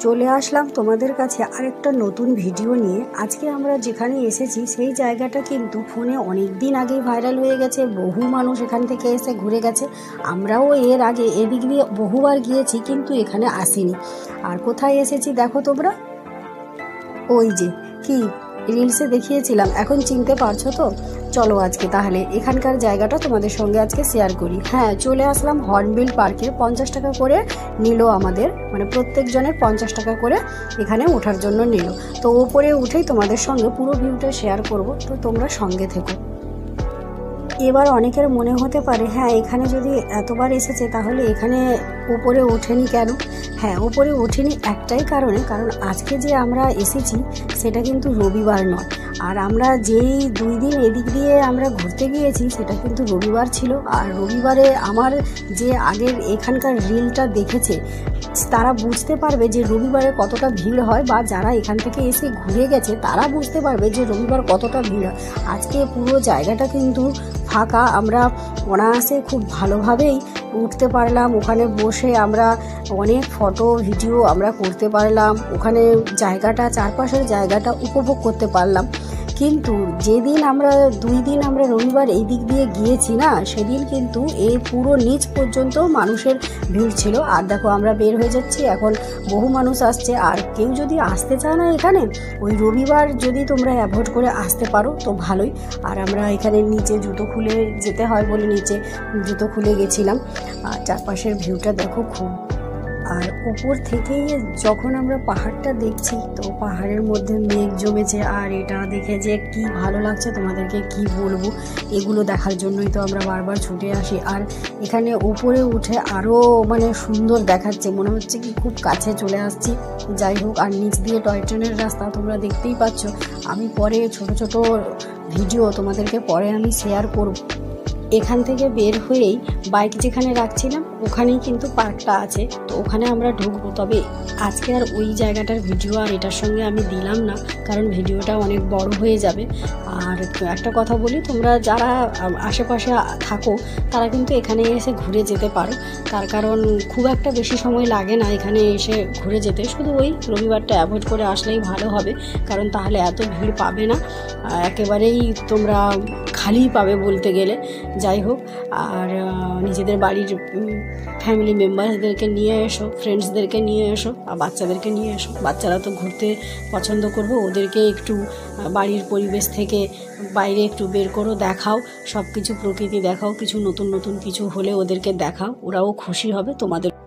চলে আসলাম তোমাদের কাছে আরেকটা নতুন ভিডিও নিয়ে। আজকে আমরা যেখানে এসেছি সেই জায়গাটা কিন্তু ফোনে অনেক দিন আগেই ভাইরাল হয়ে গেছে, বহু মানুষ এখান থেকে এসে ঘুরে গেছে। আমরাও এর আগে এদিক দিয়ে বহুবার গিয়েছি, কিন্তু এখানে আসিনি। আর কোথায় এসেছি দেখো তোমরা, ওই যে কি রিলসে দেখিয়েছিলাম, এখন চিনতে পারছো তো? চলো আজকে তাহলে এখানকার জায়গাটা তোমাদের সঙ্গে আজকে শেয়ার করি। হ্যাঁ, চলে আসলাম হর্নবিল পার্কে। 50 টাকা করে নিল আমাদের, মানে প্রত্যেকজনের 50 টাকা করে এখানে ওঠার জন্য নিল। তো ওপরে উঠেই তোমাদের সঙ্গে পুরো ভিউটা শেয়ার করব, তো তোমরা সঙ্গে থেকো। এবার অনেকের মনে হতে পারে, হ্যাঁ এখানে যদি এতবার এসেছে তাহলে এখানে উপরে ওঠেনি কেন? হ্যাঁ, উপরে ওঠেনি একটাই কারণে, কারণ আজকে যে আমরা এসেছি সেটা কিন্তু রবিবার নয়। আর আমরা যেই 2 দিন এদিক দিয়ে আমরা ঘুরতে গিয়েছি সেটা কিন্তু রবিবার ছিল। আর রবিবারে আমার যে আগের এখানকার রিলটা দেখেছে তারা বুঝতে পারবে যে রবিবারে কতটা ভিড় হয়, বা যারা এখান থেকে এসে ঘুরে গেছে তারা বুঝতে পারবে যে রবিবার কতটা ভিড় হয়। আজকে পুরো জায়গাটা কিন্তু ফাঁকা, আমরা অনায়াসে খুব ভালোভাবেই উঠতে পারলাম। ওখানে বসে আমরা অনেক ফটো ভিডিও আমরা করতে পারলাম, ওখানে জায়গাটা, চারপাশের জায়গাটা উপভোগ করতে পারলাম। কিন্তু যেদিন আমরা 2 দিন আমরা রবিবার এই দিক দিয়ে গিয়েছি না, সেদিন কিন্তু এই পুরো নিচ পর্যন্ত মানুষের ভিড় ছিল। আর দেখো আমরা বের হয়ে যাচ্ছি, এখন বহু মানুষ আসছে। আর কেউ যদি আসতে চায় না এখানে, ওই রবিবার যদি তোমরা অ্যাভয়েড করে আসতে পারো তো ভালোই। আর আমরা এখানে নিচে জুতো খুলে যেতে হয় বলে নিচে জুতো খুলে গেছিলাম। আর চারপাশের ভিউটা দেখো খুব। আর উপর থেকে যখন আমরা পাহাড়টা দেখছি, তো পাহাড়ের মধ্যে মেঘ জমেছে, আর এটা দেখে যে কি ভালো লাগছে তোমাদেরকে কি বলবো। এগুলো দেখার জন্যই তো আমরা বারবার ছুটে আসি। আর এখানে উপরে উঠে আরও মানে সুন্দর দেখাচ্ছে, মনে হচ্ছে কি খুব কাছে চলে আসছি। যাই হোক, আর নিচ দিয়ে টয় ট্রেনের রাস্তা তোমরা দেখতেই পাচ্ছ। আমি পরে ছোট ছোট ভিডিও তোমাদেরকে পরে আমি শেয়ার করব। এখান থেকে বের হয়েই বাইক যেখানে রাখছিলাম ওখানেই কিন্তু পার্কটা আছে, তো ওখানে আমরা ঢুকবো। তবে আজকে আর ওই জায়গাটার ভিডিও আর এটার সঙ্গে আমি দিলাম না, কারণ ভিডিওটা অনেক বড় হয়ে যাবে। আর একটা কথা বলি, তোমরা যারা আশেপাশে থাকো তারা কিন্তু এখানে এসে ঘুরে যেতে পারো, তার কারণ খুব একটা বেশি সময় লাগে না এখানে এসে ঘুরে যেতে। শুধু ওই রবিবারটা অ্যাভয়েড করে আসলেই ভালো হবে, কারণ তাহলে এত ভিড় পাবে না, একেবারেই তোমরা খালি পাবে বলতে গেলে। যাই হোক, আর নিজেদের বাড়ির ফ্যামিলি মেম্বারসদেরকে নিয়ে এসো, ফ্রেন্ডসদেরকে নিয়ে এসো, আর বাচ্চাদেরকে নিয়ে এসো। বাচ্চারা তো ঘুরতে পছন্দ করবে, ওদেরকে একটু বাড়ির পরিবেশ থেকে বাইরে একটু বের করো, দেখাও সব কিছু, প্রকৃতি দেখাও, কিছু নতুন নতুন কিছু হলে ওদেরকে দেখাও, ওরাও খুশি হবে তোমাদের।